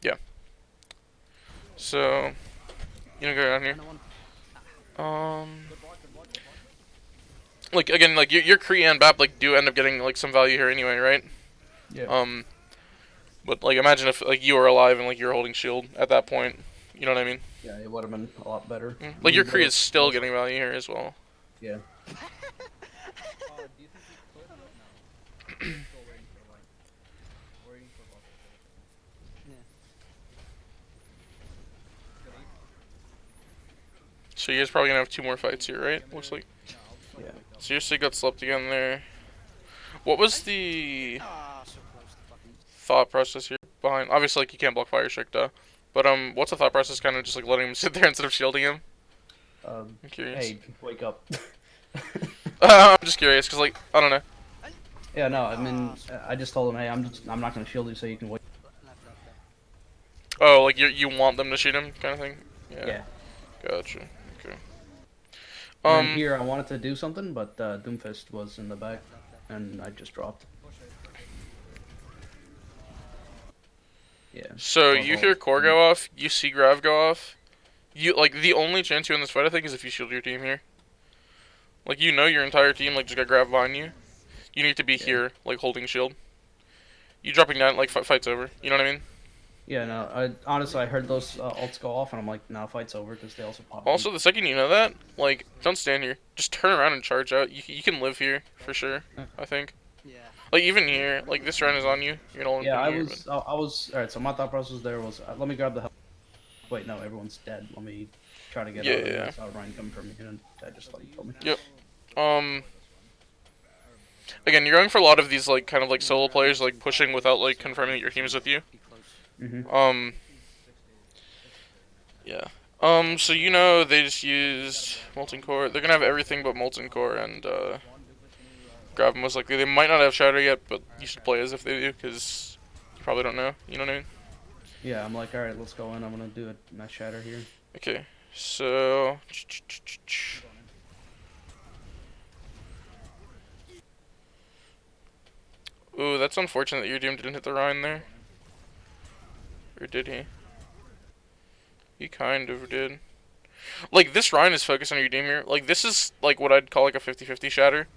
Yeah. So, you know, go down here. Like, again, like, your Kree and Bap, like, do end up getting, like, some value here anyway, right? Yeah. But, like, imagine if, like, you were alive and, like, you were holding shield at that point. You know what I mean? Yeah, it would have been a lot better. Like, your Kree is still getting value here as well. Yeah. So you guys probably gonna have 2 more fights here, right? Looks like. Yeah. Seriously got slept again there. What was the Ah, so close to fucking. thought process here behind? Obviously, like, you can't block fire strike, duh. But what's the thought process? Kind of just like letting him sit there instead of shielding him. I'm curious. Hey, wake up. I'm just curious, cause like I don't know. Yeah, no, I mean, I just told him, hey, I'm not gonna shield you, so you can wait. Left. Oh, like you want them to shoot him, kind of thing. Yeah. Gotcha. Okay. And here, I wanted to do something, but Doomfist was in the back, and I just dropped. Yeah. So you hear core go off, you see Grav go off. You like the only chance you win this fight, I think, is if you shield your team here. Like, you know your entire team like just got Grav behind you. You need to be here, like, holding shield. You dropping down, like, fight's over. You know what I mean? Yeah, no, honestly, I heard those ults go off, and I'm like, no, fight's over, because they also pop. Also, the second you know that, like, don't stand here. Just turn around and charge out. You can live here, for sure, I think. Yeah. Like, even here, like, this run is on you. You're gonna Yeah, I here, was, alright, so my thought process there was, let me grab the help. Wait, no, everyone's dead. Let me try to get out of there. I saw Ryan coming for me, and I just let him kill me. Yep. Again, you're going for a lot of these, like, kind of, like, solo players, like, pushing without, like, confirming that your team is with you. Yeah. So you know they just used Molten Core. They're gonna have everything but Molten Core and, Grab most likely. They might not have Shatter yet, but you should play as if they do, because you probably don't know. You know what I mean? Yeah, I'm like, alright, let's go in. I'm gonna do a nice shatter here. Okay. So... Ooh, that's unfortunate that your Doom didn't hit the Rhine there. Or did he? He kind of did. Like, this Rhine is focused on your Doom here. Like, this is, like, what I'd call, like, a 50-50 shatter.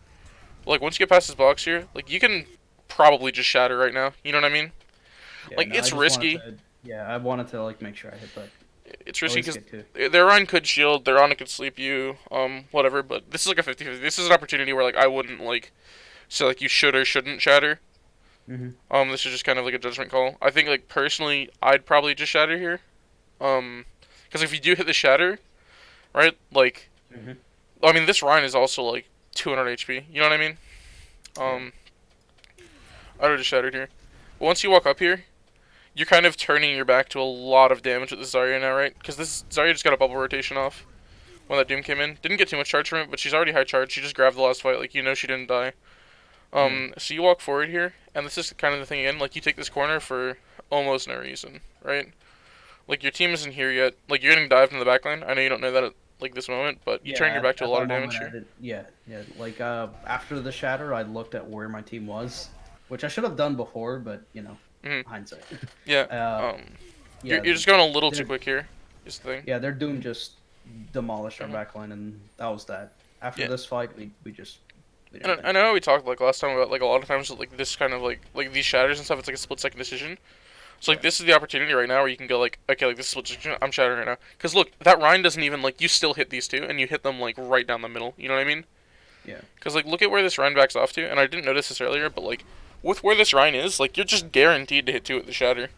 Like, once you get past this box here, like, you can probably just shatter right now. You know what I mean? Yeah, like, no, it's risky. I wanted to, like, make sure I hit that. It's risky because their Rhine could shield, their Ana could sleep you, whatever, but this is, like, a 50-50. This is an opportunity where, like, I wouldn't, like, say, like, you should or shouldn't shatter. This is just kind of, like, a judgment call. I think, like, personally, I'd probably just shatter here. Because if you do hit the shatter, right, like, I mean, this Rhine is also, like, 200 HP, you know what I mean? I would have just shattered here. Once you walk up here, you're kind of turning your back to a lot of damage with this Zarya now, right? Because this Zarya just got a bubble rotation off when that Doom came in. Didn't get too much charge from it, but she's already high charge. She just grabbed the last fight, like, you know she didn't die. So you walk forward here, and this is kind of the thing again, like, you take this corner for almost no reason, right? Like, your team isn't here yet. Like, you're getting dived in the backline. I know you don't know that at, like, this moment, but you turn your back to a lot of damage here. Yeah. Like, after the shatter, I looked at where my team was, which I should have done before, but, you know, hindsight. Yeah, Yeah, you're just going a little too quick here, is the thing. Yeah, their Doom just demolished our backline, and that was that. After this fight, we just... And I know we talked, like, last time about, like, a lot of times, like, this kind of, like, these shatters and stuff, it's like a split-second decision. So, like, this is the opportunity right now where you can go, like, okay, like, this is split decision, I'm shattering right now. Because, look, that Rhine doesn't even, like, you still hit these two, and you hit them, like, right down the middle, you know what I mean? Yeah. Because, like, look at where this Rhine backs off to, and I didn't notice this earlier, but, like, with where this Rhine is, like, you're just guaranteed to hit two with the shatter.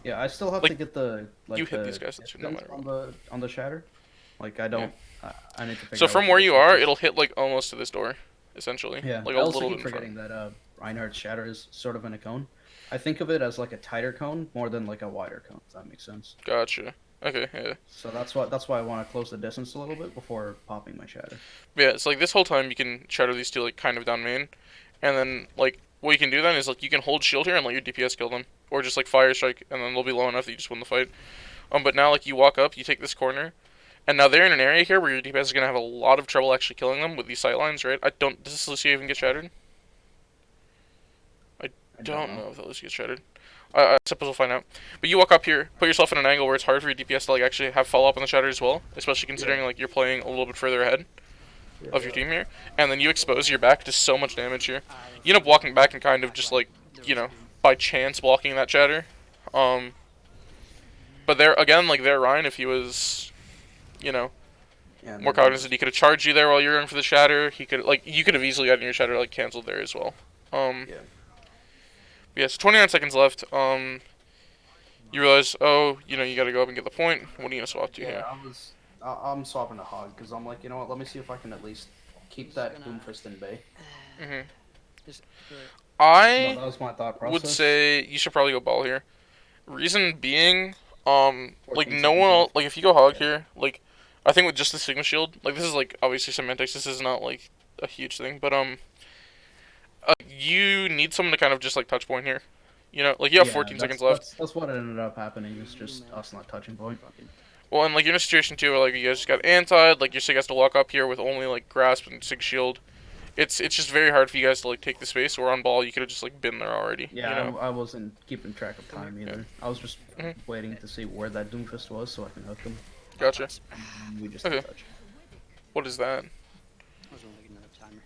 Yeah, I still have Like, to get the you hit these guys no matter what. on the shatter. Like, I don't. I need to figure So out from what where the you difference are, is. it'll hit, like, almost to this door, essentially. Yeah. Like, I a also little keep bit in front. forgetting that Reinhardt's shatter is sort of in a cone. I think of it as like a tighter cone more than like a wider cone. If that makes sense. Gotcha. Okay, yeah. So that's why I want to close the distance a little bit before popping my shatter. Yeah, it's like this whole time you can shatter these two, like, kind of down main. And then, like, what you can do then is, like, you can hold shield here and let your DPS kill them. Or just, like, fire strike, and then they'll be low enough that you just win the fight. But now, like, you walk up, you take this corner, and now they're in an area here where your DPS is going to have a lot of trouble actually killing them with these sight lines, right? Does this Lucio even get shattered? I don't know if that Lucio gets shattered. I suppose we'll find out. But you walk up here, put yourself in an angle where it's hard for your DPS to, like, actually have follow-up on the shatter as well, especially considering, like, you're playing a little bit further ahead of your team here, and then you expose your back to so much damage here. You end up walking back and kind of just, like, you know, by chance blocking that shatter. But there, again, like, there, Ryan, if he was, you know, more cognizant, he could have charged you there while you were in for the shatter. He could, like, you could have easily gotten your shatter, like, canceled there as well. Yeah, so 29 seconds left. You realize, oh, you know, you gotta go up and get the point. What are you gonna swap to here? I'm swapping to Hog because I'm like, you know what? Let me see if I can at least keep that Doomfist in bay. I that was my thought process. would say you should probably go ball here. Reason being, like, no one else, like, if you go Hog here, like, I think with just the Sigma Shield, like, this is, like, obviously semantics, this is not, like, a huge thing, but, you need someone to kind of just, like, touch point here. You know, like, you have 14 seconds left. That's what ended up happening, is just us not touching point. Well, and, like, you're in a situation, too, where, like, you guys just got antied, like, your Sig has to walk up here with only, like, Grasp and Sig Shield. It's just very hard for you guys to, like, take the space, or on ball, you could have just, like, been there already. Yeah, you know? I wasn't keeping track of time either. I was just waiting to see where that Doomfist was so I can hook him. Gotcha. And we just Okay. touch. What is that? I was only another timer.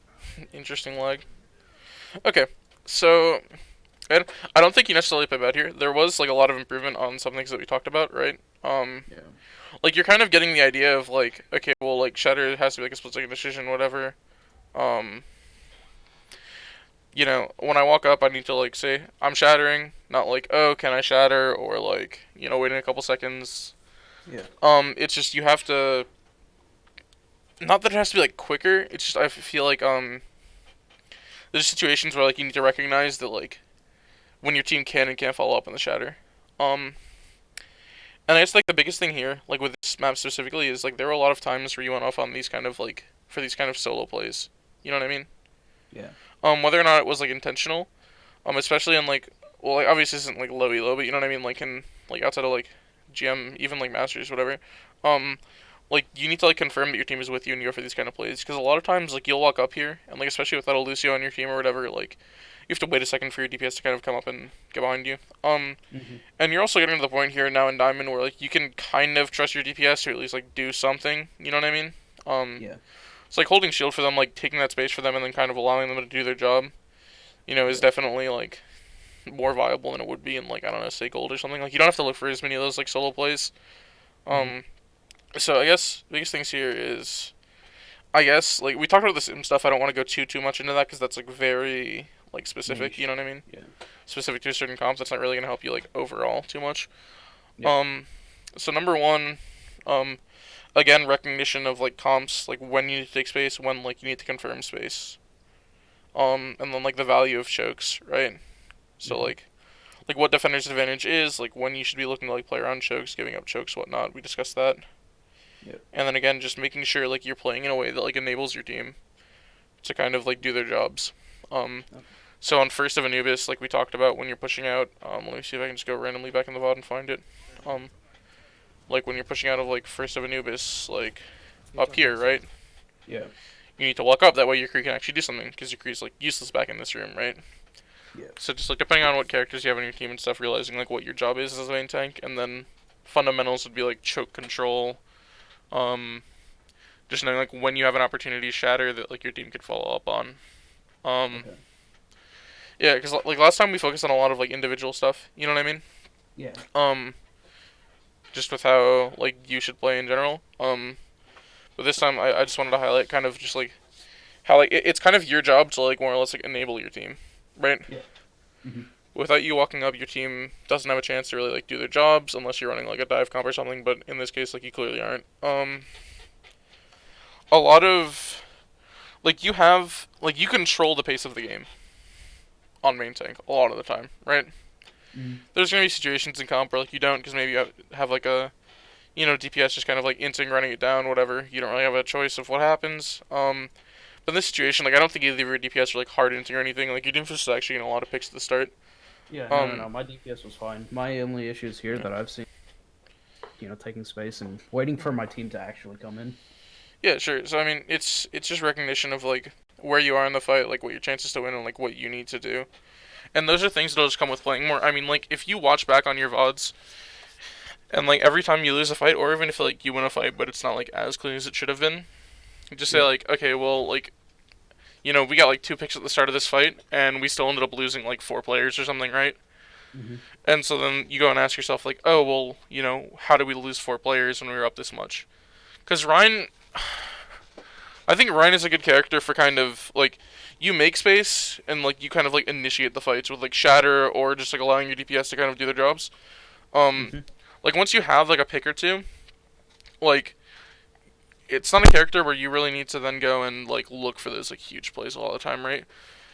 Interesting lag. Okay, so and I don't think you necessarily play bad here. There was, like, a lot of improvement on some things that we talked about, right? Yeah. Like, you're kind of getting the idea of, like, okay, well, like, shatter has to be, like, a split-second decision, whatever. You know, when I walk up, I need to, like, say, I'm shattering, not like, oh, can I shatter, or, like, you know, waiting a couple seconds. Yeah. It's just, you have to, not that it has to be, like, quicker, it's just, I feel like, there's situations where, like, you need to recognize that, like, when your team can and can't follow up on the shatter. And I guess, like, the biggest thing here, like, with this map specifically, is, like, there were a lot of times where you went off on these kind of, like, for these kind of solo plays. You know what I mean? Yeah. Whether or not it was, like, intentional, especially in, like, well, like, obviously this isn't, like, low elo, but you know what I mean? Like, in, like, outside of, like, GM, even, like, Masters, whatever, like, you need to, like, confirm that your team is with you and you go for these kind of plays, because a lot of times, like, you'll walk up here, and, like, especially without a Lucio on your team or whatever, like, you have to wait a second for your DPS to kind of come up and get behind you. And you're also getting to the point here now in Diamond where, like, you can kind of trust your DPS to at least, like, do something, you know what I mean? Yeah. It's like holding shield for them, like, taking that space for them and then kind of allowing them to do their job, you know, is definitely, like, more viable than it would be in, like, I don't know, say gold or something. Like, you don't have to look for as many of those, like, solo plays. So I guess the biggest things here is, I guess, like, we talked about the sim stuff. I don't want to go too much into that because that's, like, very, like, specific, you know what I mean? Yeah. Specific to a certain comps, that's not really going to help you, like, overall too much. Yeah. So number one, again, recognition of, like, comps, like, when you need to take space, when, like, you need to confirm space. And then, like, the value of chokes, right? So Mhm. like what defender's advantage is, like when you should be looking to like play around chokes, giving up chokes, whatnot. We discussed that. Yep. And then again, just making sure like you're playing in a way that like enables your team to kind of like do their jobs. Okay. So on first of Anubis, like we talked about when you're pushing out, let me see if I can just go randomly back in the VOD and find it. Like when you're pushing out of like first of Anubis, like up here, right? Yeah. You need to walk up, that way your crew can actually do something, because your crew's like useless back in this room, right? Yeah. So just like depending on what characters you have on your team and stuff, realizing like what your job is as a main tank, and then fundamentals would be like choke control, just knowing like when you have an opportunity to shatter that like your team could follow up on. Okay. Yeah, because like last time we focused on a lot of like individual stuff, you know what I mean? Yeah. Just with how like you should play in general. But this time I just wanted to highlight kind of just like how like it's kind of your job to like more or less like enable your team, right? Yeah. Mhm. Without you walking up, your team doesn't have a chance to really like do their jobs unless you're running like a dive comp or something. But in this case, like you clearly aren't. A lot of like you control the pace of the game on main tank a lot of the time, right? Mhm. There's gonna be situations in comp where like you don't, because maybe you have like a DPS just kind of like inting running it down, whatever. You don't really have a choice of what happens. But in this situation, like I don't think either of your DPS are like hard inting or anything. Like your DPS is actually getting a lot of picks at the start. Yeah. No. My DPS was fine. My only issues here that I've seen, taking space and waiting for my team to actually come in. Yeah, sure. So I mean, it's just recognition of like where you are in the fight, like what your chances to win, and like what you need to do. And those are things that'll just come with playing more. I mean, like if you watch back on your VODs, and like every time you lose a fight, or even if like you win a fight, but it's not like as clean as it should have been, you just say Yeah. like, okay, well, like we got like 2 picks at the start of this fight, and we still ended up losing like 4 players or something, right? Mhm. And so then you go and ask yourself like, oh well, how did we lose 4 players when we were up this much? Because Ryan, I think Ryan is a good character for kind of like you make space and like you kind of like initiate the fights with like shatter or just like allowing your DPS to kind of do their jobs. Um, Mhm. like once you have like a pick or two, like it's not a character where you really need to then go and like look for those like huge plays all the time, right?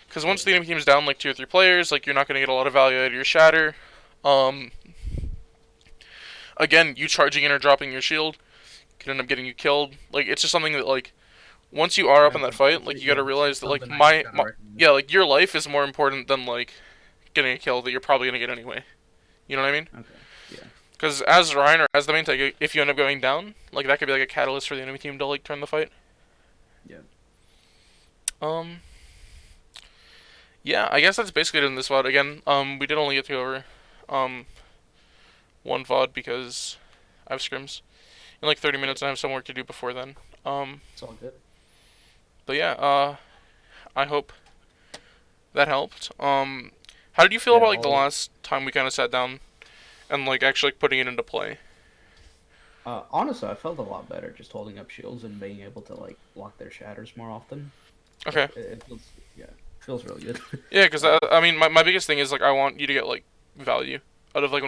Because once the enemy team's down like 2 or 3 players, like you're not gonna get a lot of value out of your shatter. Um, Again, you charging in or dropping your shield can end up getting you killed. Like it's just something that like once you are up in that fight, like you gotta realize that like yeah, like your life is more important than like getting a kill that you're probably gonna get anyway. You know what I mean? Okay. Yeah. Because as Ryan or as the main tank, if you end up going down, like that could be like a catalyst for the enemy team to like turn the fight. Yeah. Um. Yeah, I guess that's basically it in this VOD. Again, we did only get to go over, one VOD because I have scrims in like 30 minutes and I have some work to do before then. It's all good. But yeah, I hope that helped. How did you feel Yeah. about like the last time we kind of sat down and like actually like, putting it into play? Honestly, I felt a lot better just holding up shields and being able to like block their shatters more often. Okay. It feels, yeah, feels really good. Yeah, because I mean, my biggest thing is like I want you to get like value out of like